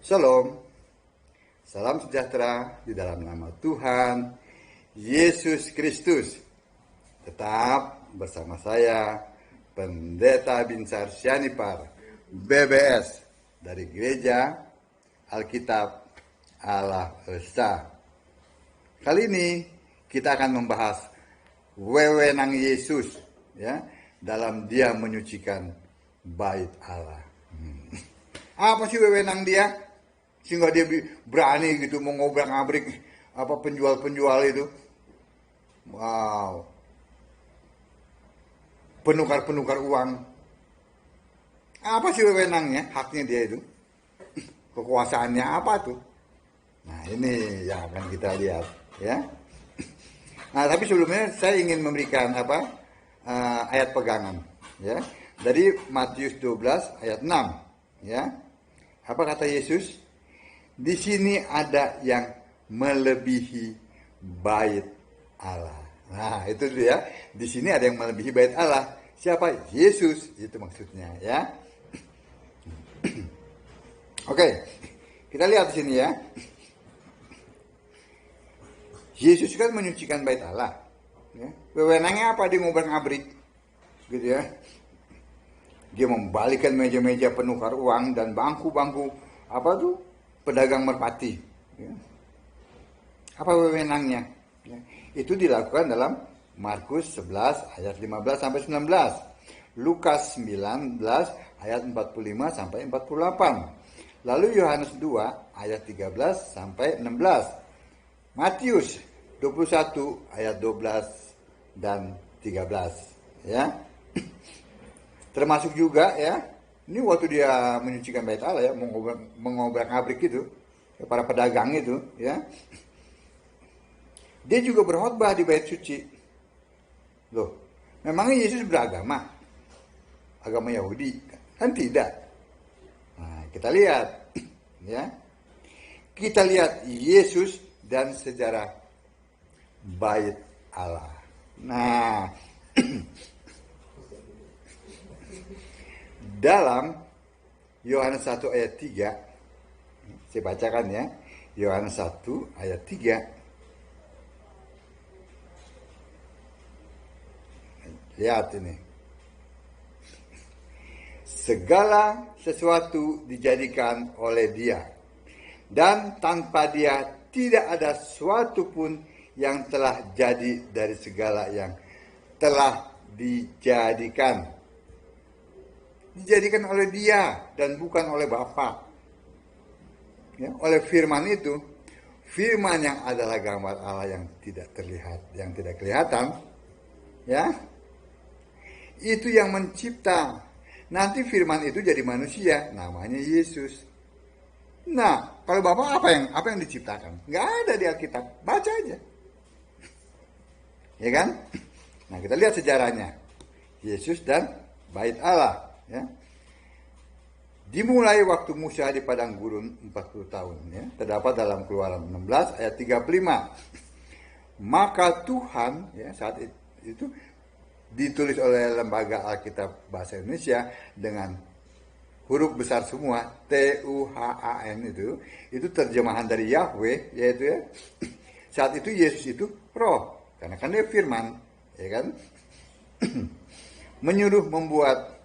Shalom, salam sejahtera di dalam nama Tuhan Yesus Kristus. Tetap bersama saya, Pendeta Binsar Sianipar, BBS, dari Gereja Alkitab Allah Esa. Kali ini kita akan membahas wewenang Yesus, ya, dalam Dia menyucikan bait Allah. Apa sih wewenang Dia? Sehingga dia berani gitu mengobrak-abrik penjual-penjual itu. Wow. Penukar-penukar uang. Apa sih wewenangnya? Haknya dia itu. Kekuasaannya apa tuh? Nah, ini yang akan kita lihat, ya. Nah, tapi sebelumnya saya ingin memberikan ayat pegangan, ya. Dari Matius 12 ayat 6, ya. Apa kata Yesus? Di sini ada yang melebihi bait Allah. Nah, itu dia. Di sini ada yang melebihi bait Allah. Siapa? Yesus. Itu maksudnya, ya. Oke. Kita lihat di sini, ya. Yesus kan menyucikan bait Allah. Ya. Wewenangnya apa? Dia ngobrak-abrik. Gitu, ya. Dia membalikkan meja-meja penukar uang dan bangku-bangku pedagang merpati, ya. Apa wewenangnya? Ya. Itu dilakukan dalam Markus 11 ayat 15 sampai 19, Lukas 19 ayat 45 sampai 48, lalu Yohanes 2 ayat 13 sampai 16, Matius 21 ayat 12 dan 13, ya. Termasuk juga, ya, ini waktu dia menyucikan bait Allah, ya, mengobrak-abrik itu, ya, para pedagang itu, ya. Dia juga berkhotbah di bait suci. Loh, memangnya Yesus beragama? Agama Yahudi? Kan tidak. Nah, kita lihat, ya. Kita lihat Yesus dan sejarah bait Allah. Nah, dalam Yohanes 1 ayat 3, saya bacakan, ya. Yohanes 1 ayat 3. Lihat ini. Segala sesuatu dijadikan oleh Dia, dan tanpa Dia tidak ada suatu pun yang telah jadi dari segala yang telah dijadikan. Dijadikan oleh Dia dan bukan oleh Bapa. Ya, oleh firman itu, firman yang adalah gambar Allah yang tidak terlihat, yang tidak kelihatan, ya. Itu yang mencipta. Nanti firman itu jadi manusia, namanya Yesus. Nah, kalau Bapa apa yang diciptakan? Nggak ada di Alkitab, baca aja. Ya kan? Nah, kita lihat sejarahnya. Yesus dan bait Allah, ya. Dimulai waktu Musa di padang gurun 40 tahun, ya. Terdapat dalam Keluaran 16 ayat 35. Maka Tuhan, ya, saat itu ditulis oleh Lembaga Alkitab Bahasa Indonesia dengan huruf besar semua, TUHAN, itu terjemahan dari Yahweh, yaitu, ya. Saat itu Yesus itu roh, karena kan dia firman, ya kan? Menyuruh membuat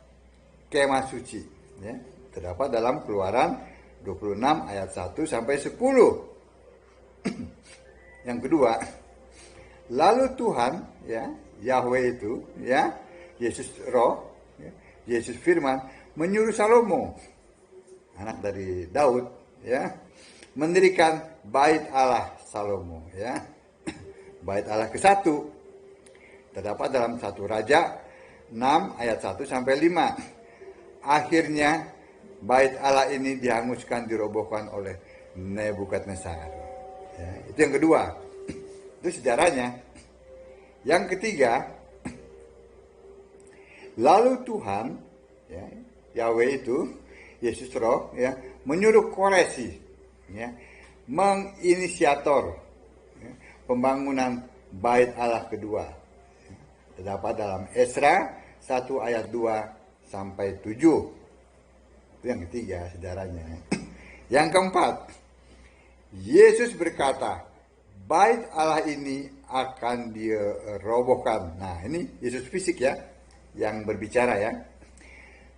kemah suci, ya. Terdapat dalam Keluaran 26 ayat 1 sampai 10. Yang kedua, lalu Tuhan, ya, Yahweh itu, ya, Yesus roh, ya, Yesus firman, menyuruh Salomo, anak dari Daud, ya, mendirikan bait Allah Salomo, ya. Bait Allah ke-1 terdapat dalam 1 Raja 6 ayat 1 sampai 5. Akhirnya bait Allah ini dihanguskan, dirobohkan oleh Nebukadnezar. Ya, itu yang kedua. Itu sejarahnya. Yang ketiga, lalu Tuhan, ya, Yahweh itu, Yesus roh, ya, menyuruh Koresi, ya, menginisiator, ya, pembangunan bait Allah kedua. Ya, terdapat dalam Esra 1 ayat 2 sampai 7. Itu yang ketiga sejarahnya. Yang keempat, Yesus berkata, bait Allah ini akan dirobohkan. Nah, ini Yesus fisik ya, yang berbicara ya.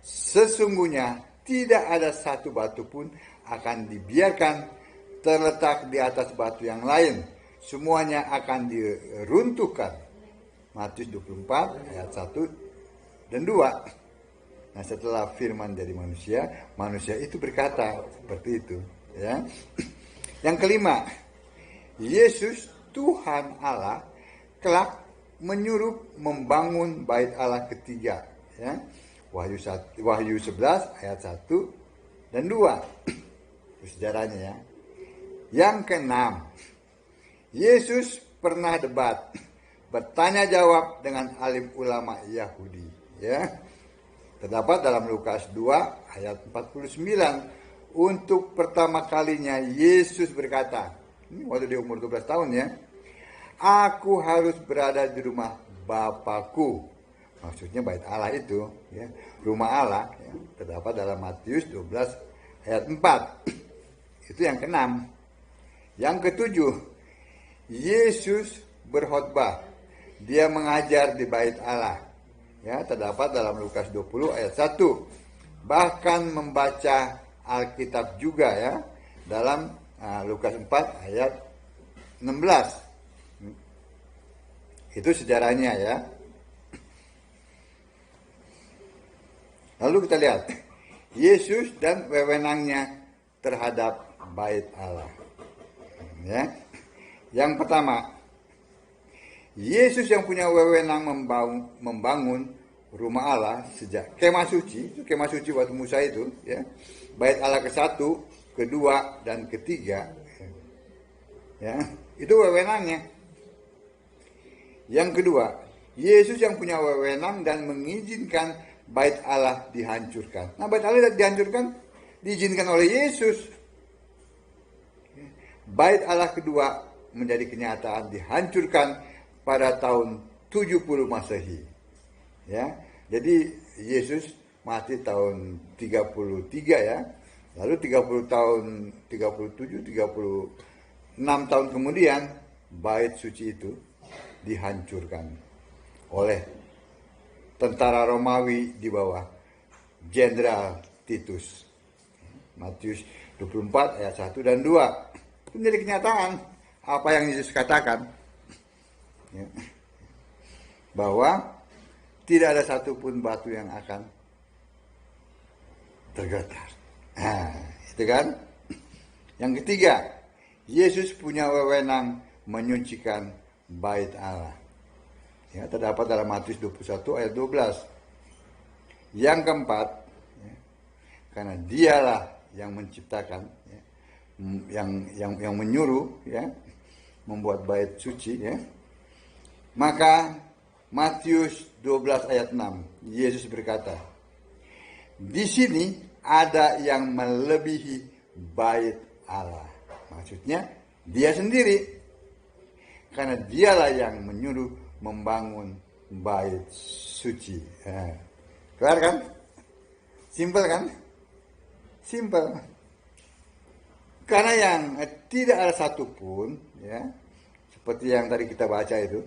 Sesungguhnya tidak ada satu batu pun akan dibiarkan terletak di atas batu yang lain. Semuanya akan diruntuhkan. Matius 24 ayat 1 dan 2. Nah, setelah firman dari manusia, manusia itu berkata seperti itu, ya. Yang kelima, Yesus Tuhan Allah kelak menyuruh membangun bait Allah ketiga, ya. Wahyu 11 ayat 1 dan 2. Itu sejarahnya ya. Yang keenam, Yesus pernah debat, bertanya jawab dengan alim ulama Yahudi, ya. Terdapat dalam Lukas 2 ayat 49. Untuk pertama kalinya Yesus berkata, ini waktu dia umur 12 tahun ya, aku harus berada di rumah Bapakku. Maksudnya bait Allah itu, ya, rumah Allah, ya, terdapat dalam Matius 12 ayat 4. Itu yang keenam. Yang ketujuh, Yesus berkhotbah. Dia mengajar di bait Allah. Ya, terdapat dalam Lukas 20 ayat 1. Bahkan membaca Alkitab juga ya, dalam Lukas 4 ayat 16. Itu sejarahnya ya. Lalu kita lihat Yesus dan wewenangnya terhadap bait Allah. Ya. Yang pertama, Yesus yang punya wewenang membangun rumah Allah sejak kemah suci, kemah suci waktu Musa itu, ya. Bait Allah ke-1, ke-2 dan ke-3. Ya, itu wewenangnya. Yang kedua, Yesus yang punya wewenang dan mengizinkan bait Allah dihancurkan. Nah, bait Allah dihancurkan diizinkan oleh Yesus. Bait Allah kedua menjadi kenyataan dihancurkan pada tahun 70 Masehi. Ya. Jadi Yesus mati tahun 33 ya. Lalu 30 tahun 37 36 tahun kemudian bait suci itu dihancurkan oleh tentara Romawi di bawah Jenderal Titus. Matius 24 ayat 1 dan 2. Itu menjadi kenyataan apa yang Yesus katakan. Ya. Bahwa tidak ada satupun batu yang akan tergetar. Nah, itu kan. Yang ketiga, Yesus punya wewenang menyucikan bait Allah. Ya, terdapat dalam Matius 21 ayat 12. Yang keempat, ya, karena dialah yang menciptakan, ya, yang menyuruh, ya, membuat bait suci, ya. Maka Matius 12 ayat 6, Yesus berkata, di sini ada yang melebihi bait Allah. Maksudnya dia sendiri. Karena dialah yang menyuruh membangun bait suci. Nah, kelar kan? Simpel kan? Simpel. Karena yang tidak ada satupun, ya, seperti yang tadi kita baca itu,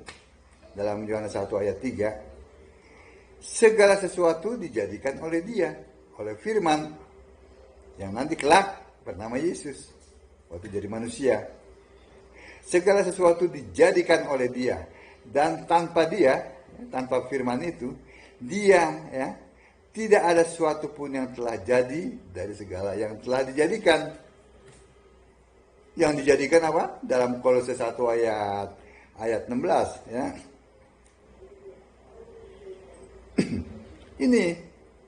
dalam Yohanes 1 ayat 3, segala sesuatu dijadikan oleh dia, oleh firman, yang nanti kelak bernama Yesus, waktu jadi manusia. Segala sesuatu dijadikan oleh dia, dan tanpa dia, tanpa firman itu, dia, ya, tidak ada sesuatu pun yang telah jadi dari segala yang telah dijadikan. Yang dijadikan apa? Dalam Kolose 1 ayat 16, ya. Ini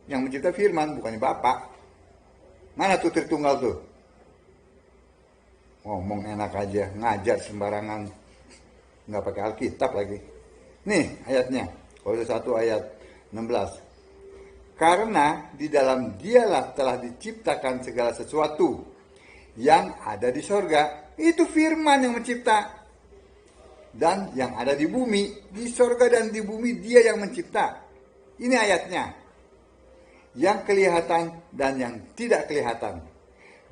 yang mencipta firman, bukannya Bapak. Mana tuh Tritunggal tuh? Ngomong enak aja, ngajar sembarangan, nggak pakai Alkitab lagi. Nih ayatnya, Kolose 1 ayat 16. Karena di dalam dialah telah diciptakan segala sesuatu yang ada di sorga. Itu firman yang mencipta. Dan yang ada di bumi, di sorga dan di bumi dia yang mencipta. Ini ayatnya. Yang kelihatan dan yang tidak kelihatan.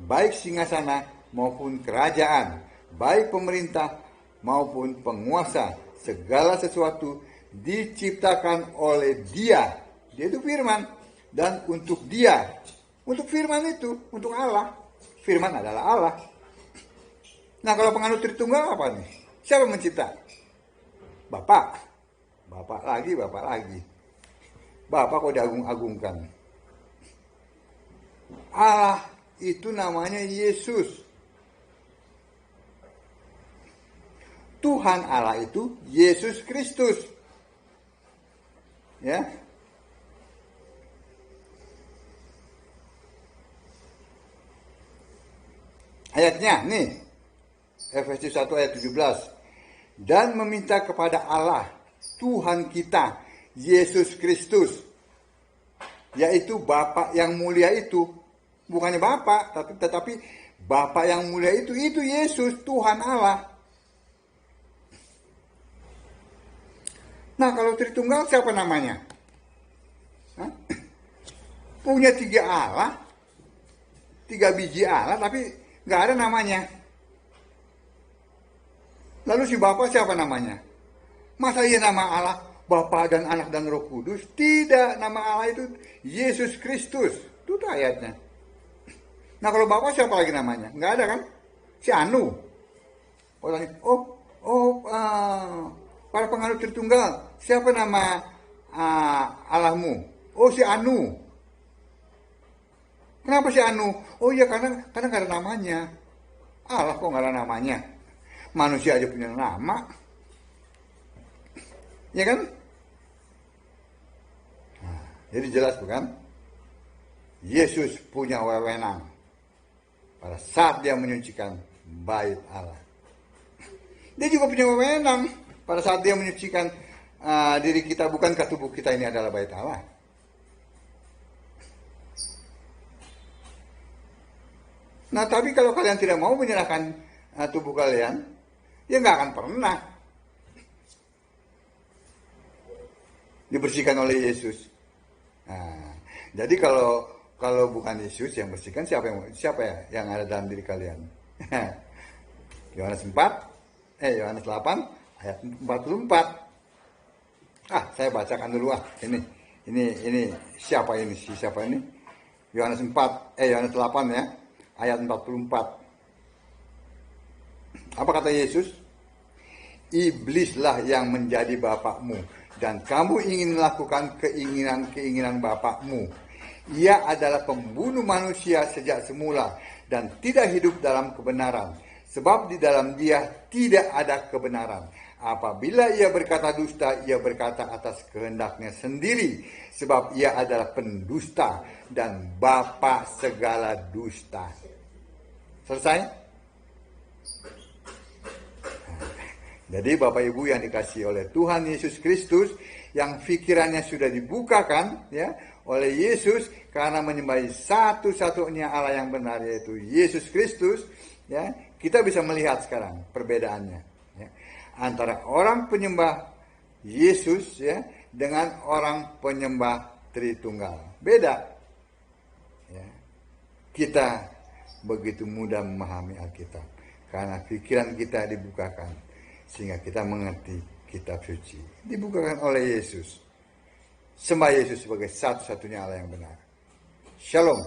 baik singgasana maupun kerajaan, baik pemerintah maupun penguasa. Segala sesuatu diciptakan oleh Dia. Dia itu firman. Dan untuk Dia. Untuk firman itu, untuk Allah. Firman adalah Allah. Nah, kalau penganut Tritunggal apa nih? Siapa mencipta? Bapak. Bapak lagi, Bapak lagi. Bapak kok diagung-agungkan. Allah itu namanya Yesus. Tuhan Allah itu Yesus Kristus. Ya. Ayatnya nih. Efesus 1 ayat 17. Dan meminta kepada Allah Tuhan kita Yesus Kristus, yaitu Bapa yang mulia itu. Bukannya Bapa, tetapi Bapa yang mulia itu Yesus, Tuhan Allah. Nah, kalau Tritunggal siapa namanya? Hah? Punya 3 Allah, 3 biji Allah, tapi nggak ada namanya. Lalu si Bapa siapa namanya? Masa iya nama Allah Bapa dan Anak dan Roh Kudus? Tidak, nama Allah itu Yesus Kristus. Itu tuh ayatnya. Nah, kalau Bapa siapa lagi namanya? Nggak ada kan? Si Anu. Para penganut Tritunggal, siapa nama Allahmu? Oh, si Anu. Kenapa si Anu? Oh iya, karena nggak ada namanya. Allah kok nggak ada namanya? Manusia aja punya nama. Ya kan? Nah, jadi jelas bukan? Yesus punya wewenang pada saat dia menyucikan bait Allah. Dia juga punya wewenang pada saat dia menyucikan diri kita. Bukankah tubuh kita ini adalah bait Allah? Nah, tapi kalau kalian tidak mau menyerahkan tubuh kalian, ya nggak akan pernah dibersihkan oleh Yesus. Nah, jadi kalau bukan Yesus yang bersihkan, siapa yang ada dalam diri kalian? Yohanes 8 ayat 44. Saya bacakan dulu Ini siapa ini? Yohanes 8 ya, ayat 44. Apa kata Yesus? Iblislah yang menjadi bapakmu, dan kamu ingin melakukan keinginan bapakmu. Ia adalah pembunuh manusia sejak semula dan tidak hidup dalam kebenaran, sebab di dalam dia tidak ada kebenaran. Apabila ia berkata dusta, ia berkata atas kehendaknya sendiri, sebab ia adalah pendusta dan bapa segala dusta. Selesai? Jadi Bapak Ibu yang dikasihi oleh Tuhan Yesus Kristus, yang pikirannya sudah dibukakan ya oleh Yesus karena menyembahi satu-satunya Allah yang benar, yaitu Yesus Kristus, ya, kita bisa melihat sekarang perbedaannya ya, antara orang penyembah Yesus ya dengan orang penyembah Tritunggal. Beda. Ya. Kita begitu mudah memahami Alkitab karena pikiran kita dibukakan sehingga kita mengerti kitab suci. Dibukakan oleh Yesus. Sembah Yesus sebagai satu-satunya Allah yang benar. Shalom.